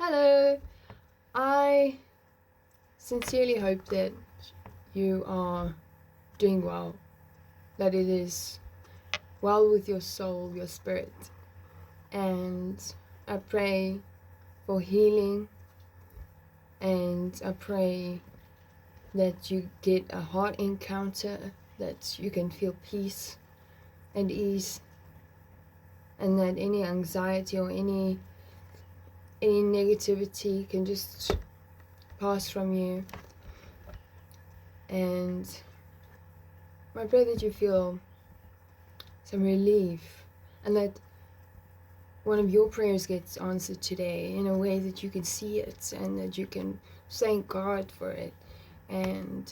Hello. I sincerely hope that you are doing well, that it is well with your soul, your spirit. And I pray for healing, and I pray that you get a heart encounter, that you can feel peace and ease, and that any anxiety or any negativity can just pass from you. And I pray that you feel some relief, and that one of your prayers gets answered today in a way that you can see it, and that you can thank God for it. And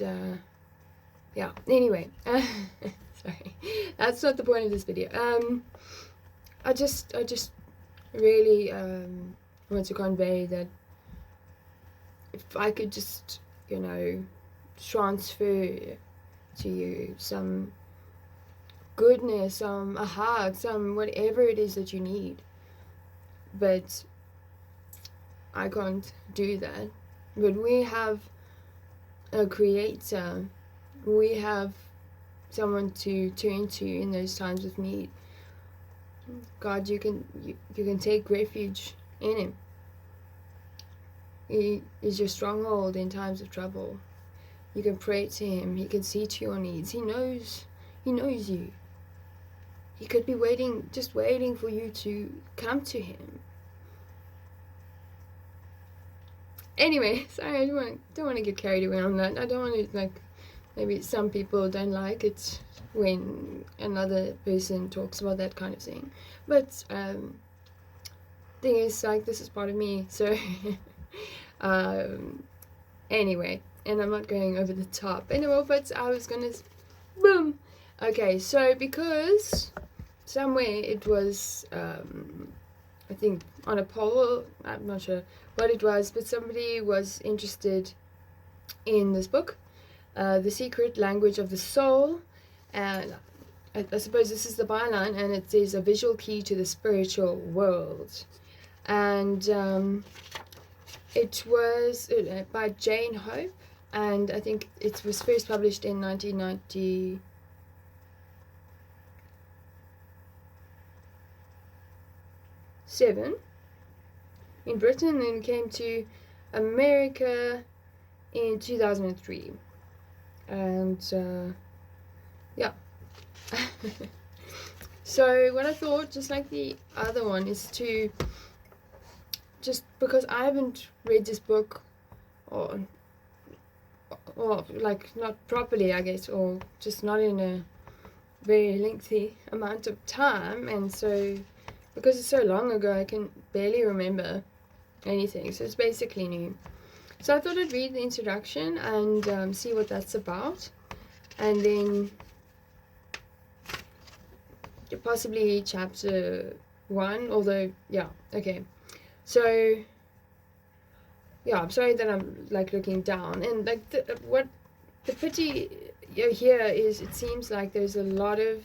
yeah, anyway, sorry, that's not the point of this video. I just really want to convey that if I could just, transfer to you some goodness, a hug, some whatever it is that you need. But I can't do that. But we have a creator. We have someone to turn to in those times of need. God, you can take refuge in him. He is your stronghold in times of trouble. You can pray to him. He can see to your needs. He knows you. He could be just waiting for you to come to him. Anyway, sorry, I don't want to get carried away on that. I don't want to, maybe some people don't like it when another person talks about that kind of thing. But thing is, this is part of me, so anyway, and I'm not going over the top anymore, but I was gonna boom. Okay, so because somewhere it was I think on a poll, I'm not sure what it was, but somebody was interested in this book, The Secret Language of the Soul, and I suppose this is the byline, and it says a visual key to the spiritual world. And it was by Jane Hope, and I think it was first published in 1990. In Britain, and then came to America in 2003. And yeah. So what I thought, just like the other one, is to, just because I haven't read this book, or not properly, I guess, or just not in a very lengthy amount of time, and so because it's so long ago, I can barely remember anything, so it's basically new. So I thought I'd read the introduction and see what that's about, and then possibly chapter 1, although, yeah, okay. So, yeah, I'm sorry that I'm, looking down, and, the pity here is, it seems like there's a lot of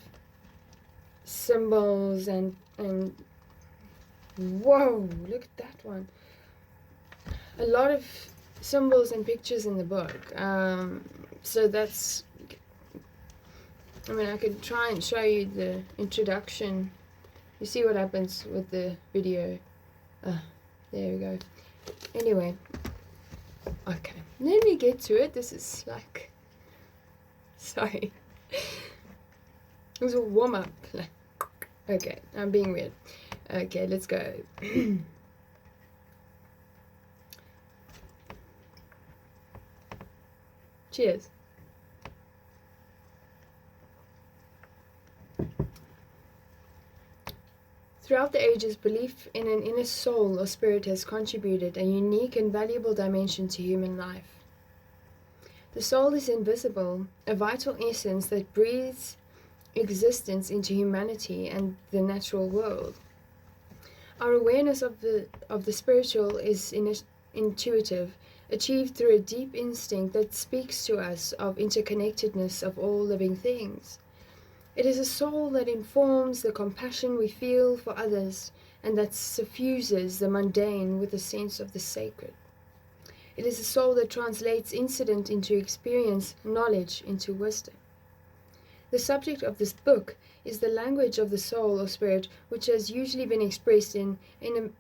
symbols and whoa, look at that one. A lot of symbols and pictures in the book. So that's, I could try and show you the introduction. You see what happens with the video. There we go. Anyway, okay, let me get to it. This is sorry. It was a warm-up. Okay, I'm being weird. Okay, let's go. Cheers. Throughout the ages, belief in an inner soul or spirit has contributed a unique and valuable dimension to human life. The soul is invisible, a vital essence that breathes existence into humanity and the natural world. Our awareness of the spiritual is intuitive, achieved through a deep instinct that speaks to us of interconnectedness of all living things. It is a soul that informs the compassion we feel for others and that suffuses the mundane with a sense of the sacred. It is a soul that translates incident into experience, knowledge into wisdom. The subject of this book is the language of the soul or spirit, which has usually been expressed in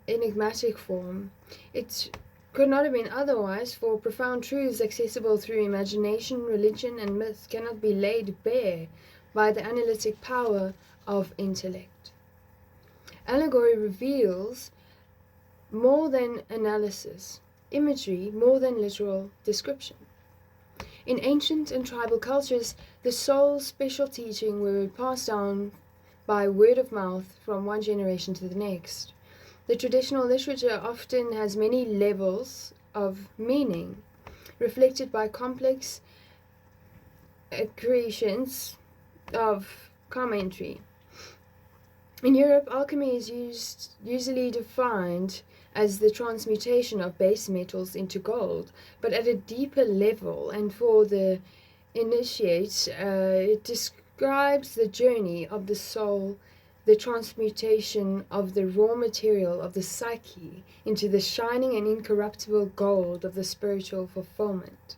enigmatic form. It could not have been otherwise, for profound truths accessible through imagination, religion, and myth cannot be laid bare by the analytic power of intellect. Allegory reveals more than analysis, imagery more than literal description. In ancient and tribal cultures, the soul's special teaching were passed down by word of mouth from one generation to the next. The traditional literature often has many levels of meaning, reflected by complex accretions of commentary. In Europe, alchemy is usually defined as the transmutation of base metals into gold, but at a deeper level, and for the initiate, it describes the journey of the soul, the transmutation of the raw material of the psyche into the shining and incorruptible gold of the spiritual fulfillment.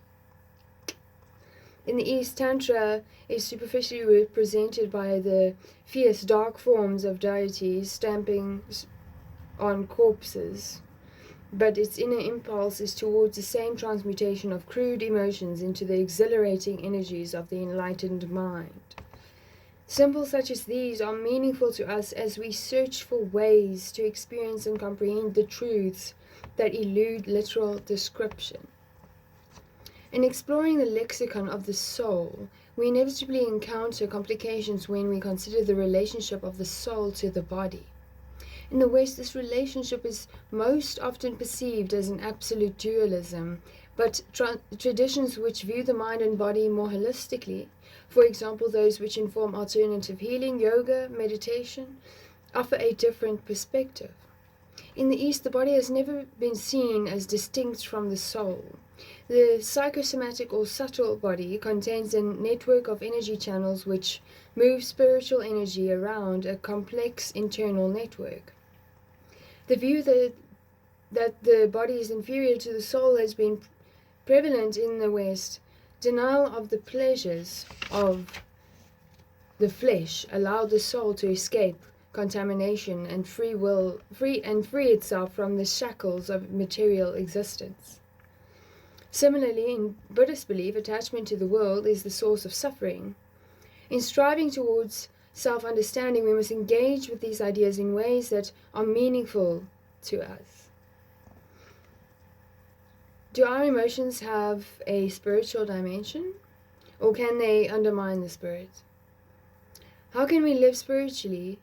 In the East, Tantra is superficially represented by the fierce dark forms of deities stamping on corpses, but its inner impulse is towards the same transmutation of crude emotions into the exhilarating energies of the enlightened mind. Symbols such as these are meaningful to us as we search for ways to experience and comprehend the truths that elude literal description. In exploring the lexicon of the soul, we inevitably encounter complications when we consider the relationship of the soul to the body. In the West, this relationship is most often perceived as an absolute dualism, but traditions which view the mind and body more holistically, for example those which inform alternative healing, yoga, meditation, offer a different perspective. In the East, the body has never been seen as distinct from the soul. The psychosomatic or subtle body contains a network of energy channels which move spiritual energy around a complex internal network. The view that the body is inferior to the soul has been prevalent in the West. Denial of the pleasures of the flesh allowed the soul to escape contamination and free itself from the shackles of material existence. Similarly, in Buddhist belief, attachment to the world is the source of suffering. In striving towards self-understanding, we must engage with these ideas in ways that are meaningful to us. Do our emotions have a spiritual dimension, or can they undermine the spirit? How can we live spiritually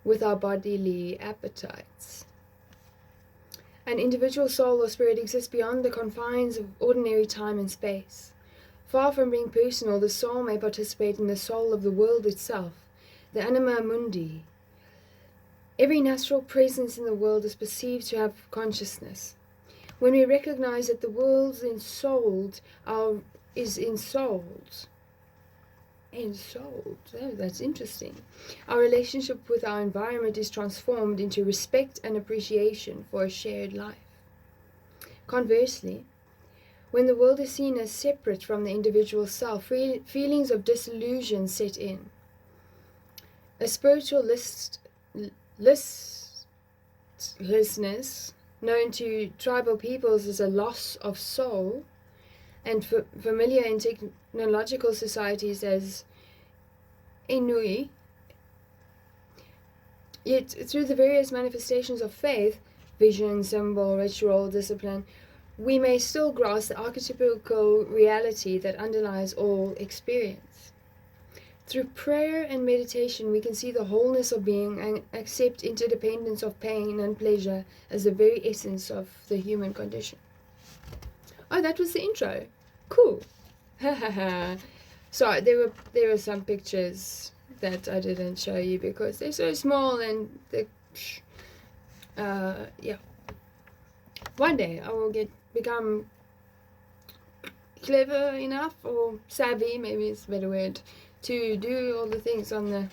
with our bodily appetites? An individual soul or spirit exists beyond the confines of ordinary time and space. Far from being personal, the soul may participate in the soul of the world itself, the anima mundi. Every natural presence in the world is perceived to have consciousness. When we recognize that the world's is ensouled. Oh, that's interesting. Our relationship with our environment is transformed into respect and appreciation for a shared life. Conversely, when the world is seen as separate from the individual self, feelings of disillusion set in. A spiritual listlessness, known to tribal peoples as a loss of soul, and familiar in technological societies as ennui. Yet through the various manifestations of faith, vision, symbol, ritual, discipline, we may still grasp the archetypical reality that underlies all experience. Through prayer and meditation, we can see the wholeness of being and accept interdependence of pain and pleasure as the very essence of the human condition. Oh, that was the intro. Cool. So there were some pictures that I didn't show you because they're so small and yeah. One day I will become clever enough, or savvy, maybe it's a better word, to do all the things on the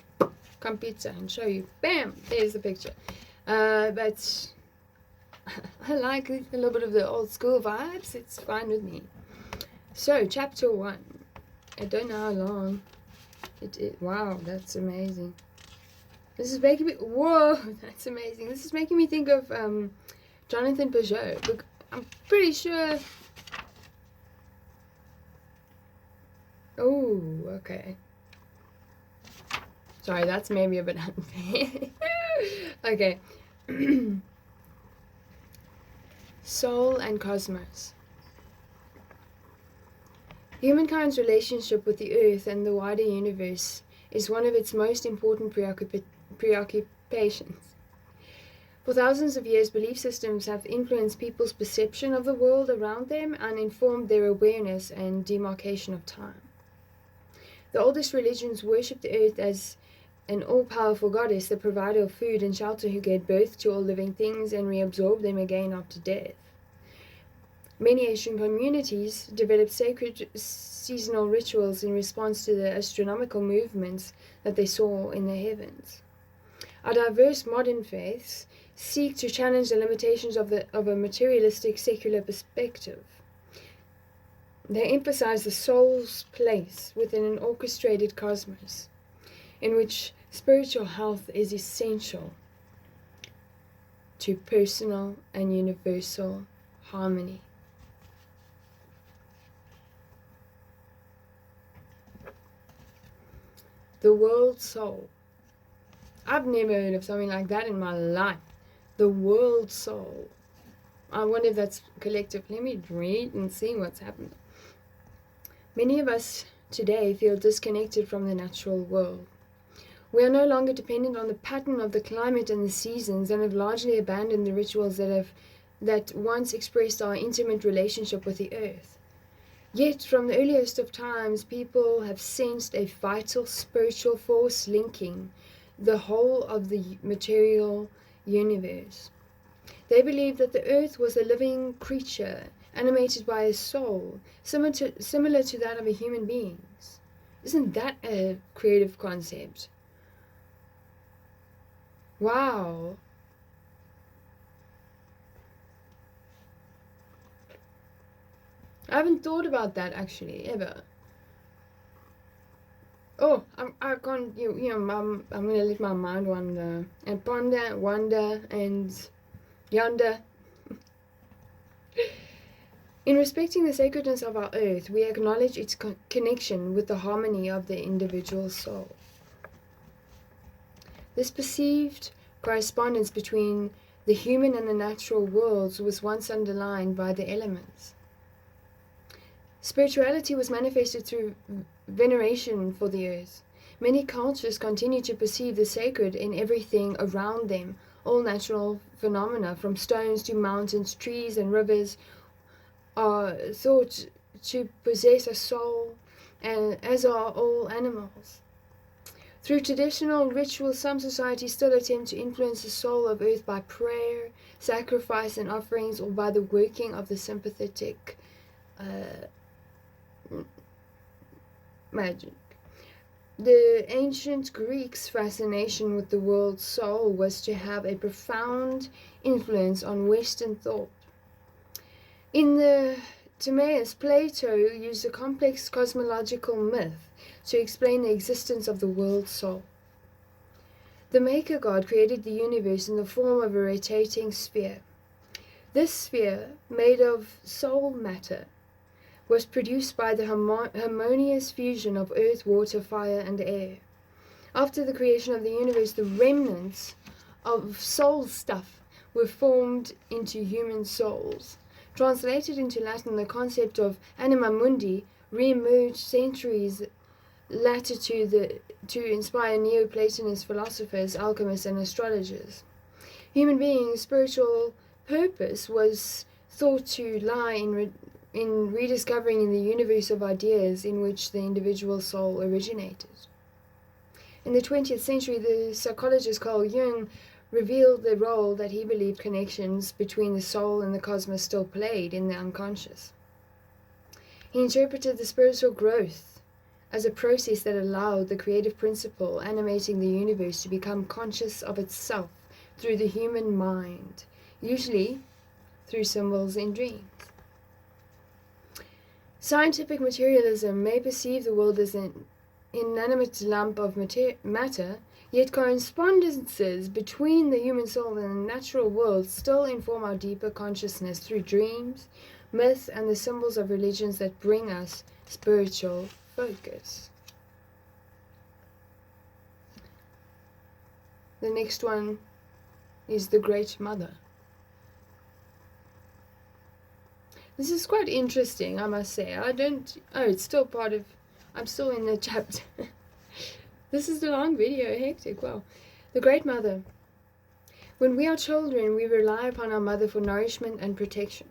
computer and show you. Bam! There's the picture. But I like a little bit of the old school vibes. It's fine with me. So, chapter 1. I don't know how long it is. Wow, that's amazing. This is making me... Whoa, that's amazing. This is making me think of Jonathan Peugeot. Look, I'm pretty sure... Oh, okay. Sorry, that's maybe a bit unfair. Okay. Soul and cosmos. Humankind's relationship with the Earth and the wider universe is one of its most important preoccupations. For thousands of years, belief systems have influenced people's perception of the world around them and informed their awareness and demarcation of time. The oldest religions worship the Earth as an all-powerful goddess, the provider of food and shelter who gave birth to all living things and reabsorbed them again after death. Many Asian communities developed sacred seasonal rituals in response to the astronomical movements that they saw in the heavens. Our diverse modern faiths seek to challenge the limitations of a materialistic secular perspective. They emphasize the soul's place within an orchestrated cosmos, in which spiritual health is essential to personal and universal harmony. The world soul. I've never heard of something like that in my life. The world soul. I wonder if that's collective. Let me read and see what's happening. Many of us today feel disconnected from the natural world. We are no longer dependent on the pattern of the climate and the seasons and have largely abandoned the rituals that once expressed our intimate relationship with the earth. Yet, from the earliest of times, people have sensed a vital spiritual force linking the whole of the material universe. They believed that the earth was a living creature, animated by a soul, similar to that of a human being. Isn't that a creative concept? Wow. I haven't thought about that actually ever. Oh, I can't. I'm gonna let my mind wander and ponder, wonder, and yonder. In respecting the sacredness of our earth, we acknowledge its connection with the harmony of the individual soul. This perceived correspondence between the human and the natural worlds was once underlined by the elements. Spirituality was manifested through veneration for the earth. Many cultures continue to perceive the sacred in everything around them. All natural phenomena, from stones to mountains, trees and rivers, are thought to possess a soul, and as are all animals. Through traditional rituals, some societies still attempt to influence the soul of earth by prayer, sacrifice and offerings, or by the working of the sympathetic magic. The ancient Greeks' fascination with the world soul was to have a profound influence on Western thought. In the Timaeus, Plato used a complex cosmological myth to explain the existence of the world soul. The Maker God created the universe in the form of a rotating sphere. This sphere, made of soul matter, was produced by the harmonious fusion of earth, water, fire, and air. After the creation of the universe, the remnants of soul stuff were formed into human souls. Translated into Latin, the concept of anima mundi re-emerged centuries later to inspire Neoplatonist philosophers, alchemists, and astrologers. Human beings' spiritual purpose was thought to lie in rediscovering the universe of ideas in which the individual soul originated. In the 20th century, the psychologist Carl Jung revealed the role that he believed connections between the soul and the cosmos still played in the unconscious. He interpreted the spiritual growth as a process that allowed the creative principle animating the universe to become conscious of itself through the human mind, usually through symbols in dreams. Scientific materialism may perceive the world as an inanimate lump of matter, yet correspondences between the human soul and the natural world still inform our deeper consciousness through dreams, myths, and the symbols of religions that bring us spiritual focus. The next one is the Great Mother. This is quite interesting, I must say. It's still part of, I'm still in the chapter. This is the long video, hectic, wow. The Great Mother. When we are children, we rely upon our mother for nourishment and protection.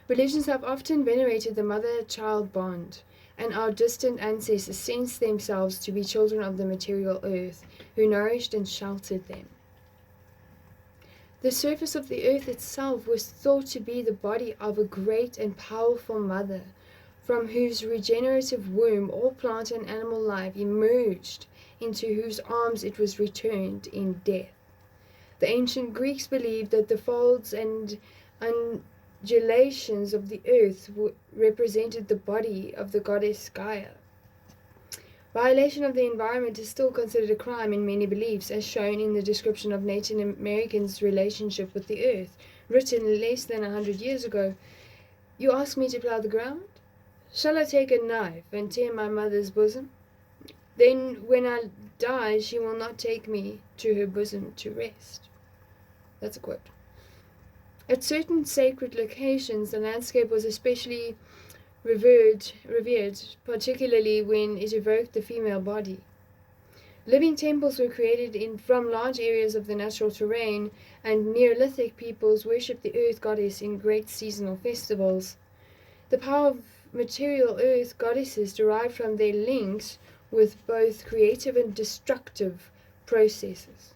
Religions have often venerated the mother-child bond, and our distant ancestors sensed themselves to be children of the material earth, who nourished and sheltered them. The surface of the earth itself was thought to be the body of a great and powerful mother, from whose regenerative womb all plant and animal life emerged, into whose arms it was returned in death. The ancient Greeks believed that the folds and undulations of the earth represented the body of the goddess Gaia. Violation of the environment is still considered a crime in many beliefs, as shown in the description of Native Americans' relationship with the earth, written less than 100 years ago. You ask me to plow the ground? Shall I take a knife and tear my mother's bosom? Then when I die, she will not take me to her bosom to rest. That's a quote. At certain sacred locations, the landscape was especially revered, particularly when it evoked the female body. Living temples were created from large areas of the natural terrain, and Neolithic peoples worshipped the earth goddess in great seasonal festivals. The power of material earth goddesses derived from their links with both creative and destructive processes.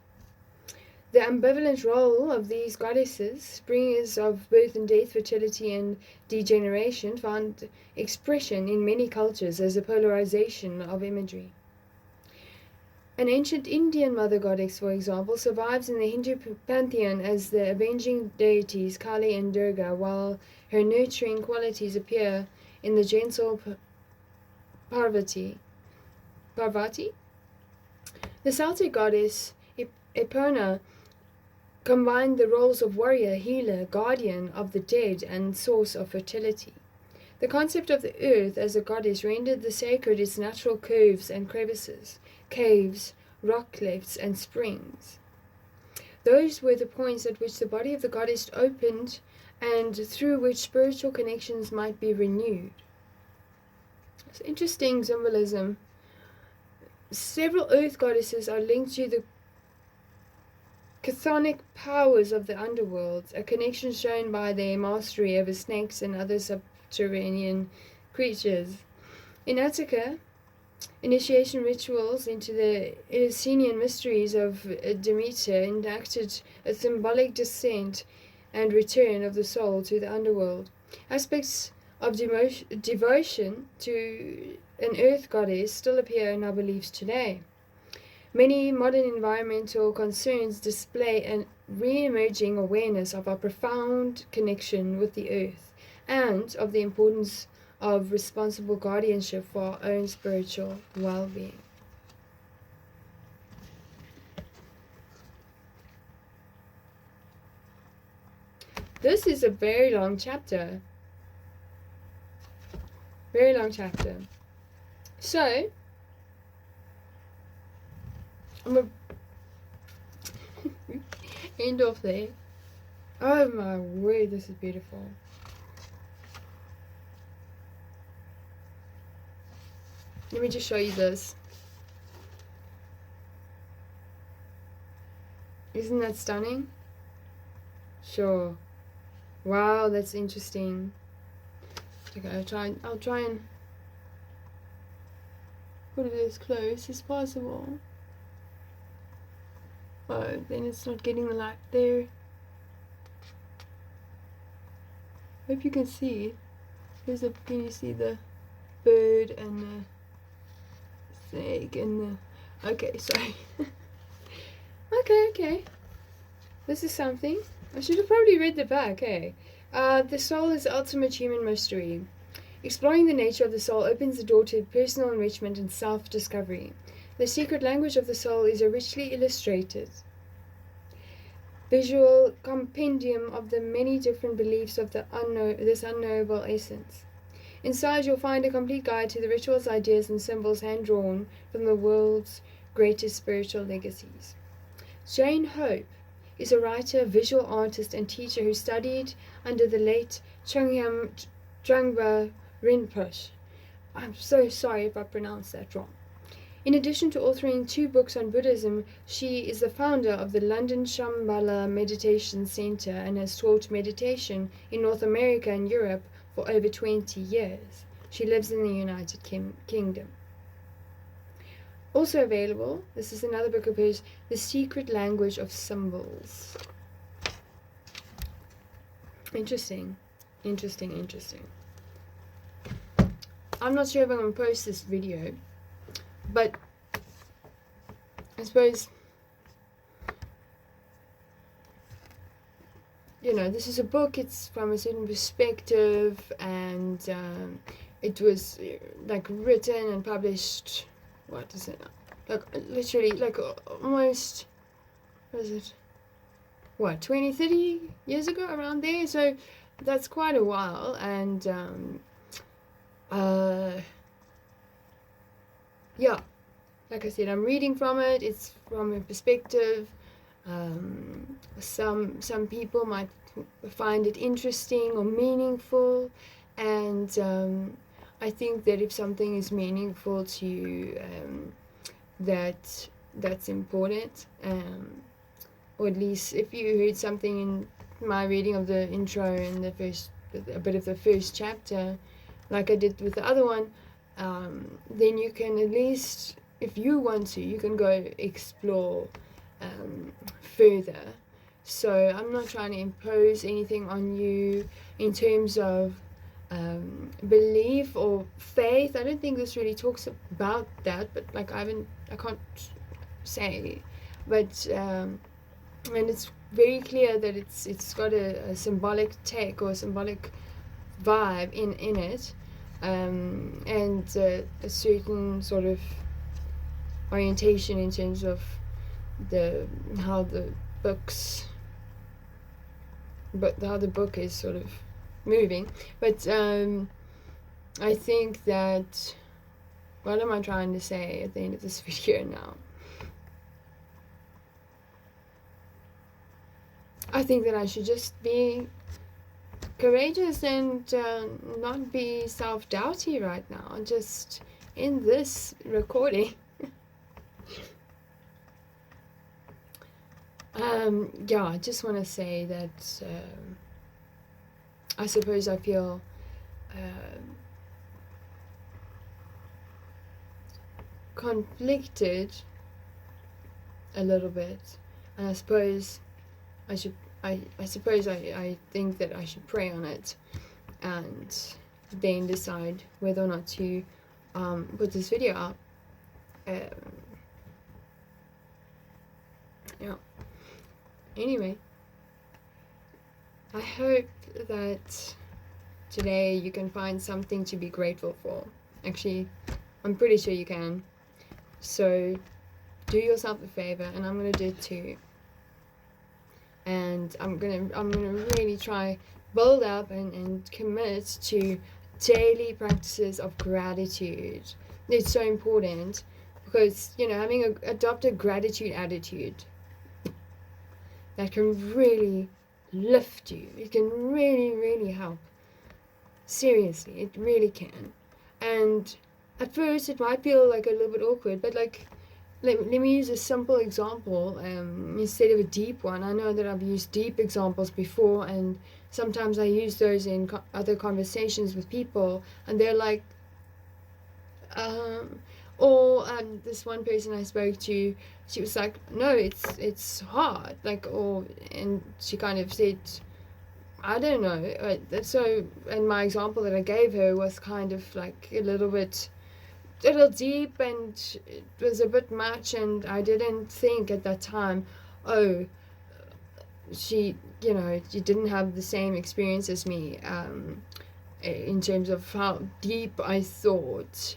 The ambivalent role of these goddesses, bringers of birth and death, fertility and degeneration, found expression in many cultures as a polarization of imagery. An ancient Indian mother goddess, for example, survives in the Hindu pantheon as the avenging deities Kali and Durga, while her nurturing qualities appear in the gentle Parvati. The Celtic goddess Epona combined the roles of warrior, healer, guardian of the dead, and source of fertility. The concept of the earth as a goddess rendered the sacred its natural curves and crevices, caves, rock clefts, and springs. Those were the points at which the body of the goddess opened and through which spiritual connections might be renewed. It's interesting symbolism. Several earth goddesses are linked to the chthonic powers of the underworld, a connection shown by their mastery over snakes and other subterranean creatures. In Attica, initiation rituals into the Eleusinian mysteries of Demeter enacted a symbolic descent and return of the soul to the underworld. Aspects of devotion to an earth goddess still appear in our beliefs today. Many modern environmental concerns display a re-emerging awareness of our profound connection with the earth and of the importance of responsible guardianship for our own spiritual well-being. This is a very long chapter. Very long chapter. So, I'm going to end off there. Oh my word, this is beautiful. Let me just show you this. Isn't that stunning? Sure. Wow, that's interesting. Okay, I'll try and put it as close as possible. Oh, then it's not getting the light there. Hope you can see. Can you see the bird and the snake and the... Okay, sorry. Okay. This is something. I should have probably read the back, hey. The soul is the ultimate human mystery. Exploring the nature of the soul opens the door to personal enrichment and self-discovery. The secret language of the soul is a richly illustrated visual compendium of the many different beliefs of this unknowable essence. Inside, you'll find a complete guide to the rituals, ideas, and symbols hand-drawn from the world's greatest spiritual legacies. Jane Hope is a writer, visual artist, and teacher who studied under the late Chögyam Trungpa Rinpoche. I'm so sorry if I pronounced that wrong. In addition to authoring 2 books on Buddhism, she is the founder of the London Shambhala Meditation Center and has taught meditation in North America and Europe for over 20 years. She lives in the United Kingdom. Also available, this is another book of hers, The Secret Language of Symbols. Interesting. I'm not sure if I'm going to post this video, but I suppose, this is a book, it's from a certain perspective, and it was like written and published, what is it now? Like literally, like almost, what is it? 20, 30 years ago, around there? So that's quite a while, and yeah, like I said, I'm reading from it. It's from a perspective. Some people might find it interesting or meaningful, and I think that if something is meaningful to you, that's important. Or at least if you heard something in my reading of the intro and a bit of the first chapter, like I did with the other one, then you can at least, if you want to, you can go explore further. So I'm not trying to impose anything on you in terms of belief or faith. I don't think this really talks about that, but like I can't say, but and it's very clear that it's got a symbolic take or a symbolic vibe in it, and a certain sort of orientation in terms of how the book is sort of moving. But I think that, what am I trying to say at the end of this video now? I think that I should just be courageous and not be self-doubty right now, just in this recording. Yeah, I just want to say that I suppose I feel conflicted a little bit, and I suppose I think that I should pray on it and then decide whether or not to put this video up. Yeah. Anyway, I hope that today you can find something to be grateful for. Actually, I'm pretty sure you can. So do yourself a favor, and I'm gonna do it too. And I'm gonna really try build up and commit to daily practices of gratitude. It's so important because having adopted gratitude attitude, that can really lift you. It can really, really help. Seriously, it really can. And at first it might feel like a little bit awkward, but let me use a simple example instead of a deep one. I know that I've used deep examples before, and sometimes I use those in other conversations with people, and they're like, this one person I spoke to, she was like, no, it's hard, and she kind of said, I don't know. So, and my example that I gave her was kind of like a little deep, and it was a bit much, and I didn't think at that time, oh, she, you know, she didn't have the same experience as me, in terms of how deep I thought,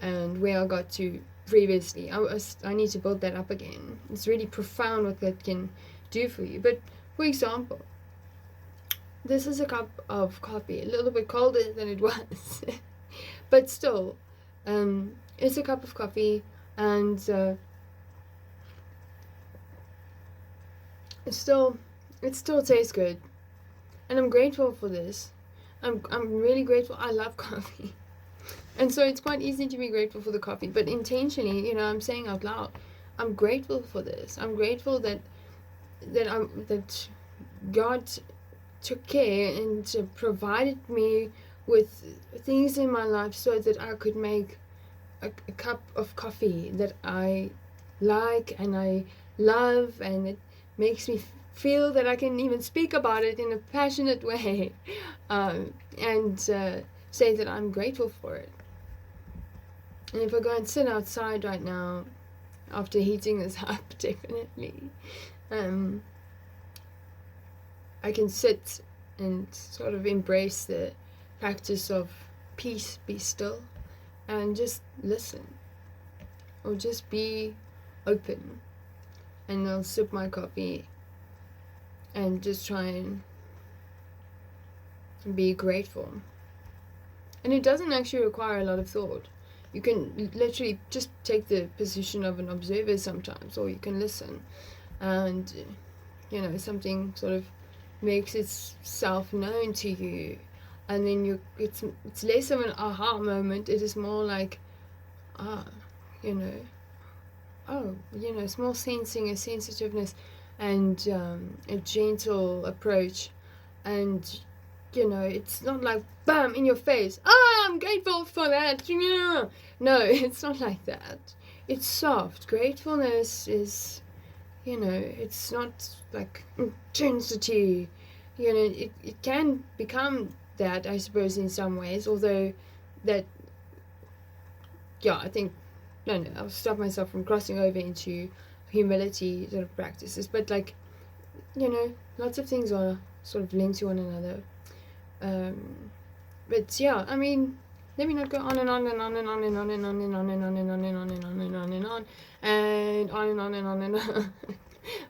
and where I got to previously. I need to build that up again. It's really profound what that can do for you. But for example, this is a cup of coffee, a little bit colder than it was, but still, it's a cup of coffee, and it still tastes good, and I'm grateful for this. I'm really grateful. I love coffee. And so it's quite easy to be grateful for the coffee, but intentionally, you know, I'm saying out loud, I'm grateful for this. I'm grateful that that God took care and provided me with things in my life so that I could make a cup of coffee that I like and I love, and it makes me feel that I can even speak about it in a passionate way, and say that I'm grateful for it. And if I go and sit outside right now, after heating this up, definitely, I can sit and sort of embrace the practice of peace, be still, and just listen, or just be open. And I'll sip my coffee and just try and be grateful. And it doesn't actually require a lot of thought. You can literally just take the position of an observer sometimes, or you can listen, and you know, something sort of makes itself known to you, and then it's less of an aha moment. It is more like, you know, oh, you know, small sensing, a sensitiveness, and a gentle approach, and you know, it's not like bam in your face. I'm grateful for that. No, it's not like that. It's soft. Gratefulness is, you know, it's not like intensity. You know, it can become that, I suppose, in some ways. Although that, yeah, I think, no, I'll stop myself from crossing over into humility sort of practices. But like, you know, lots of things are sort of linked to one another. But yeah, I mean, let me not go on and on and on and on and on and on and on and on and on and on and on and on and on and on and on and on and on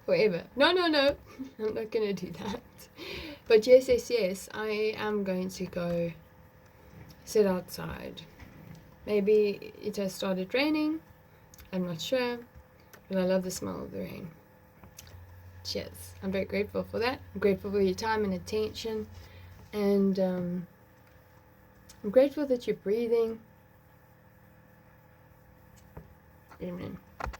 forever. No, I'm not gonna do that. But yes, I am going to go sit outside. Maybe it has started raining, I'm not sure, but I love the smell of the rain. Cheers. I'm very grateful for that. I'm grateful for your time and attention, and I'm grateful that you're breathing. Amen.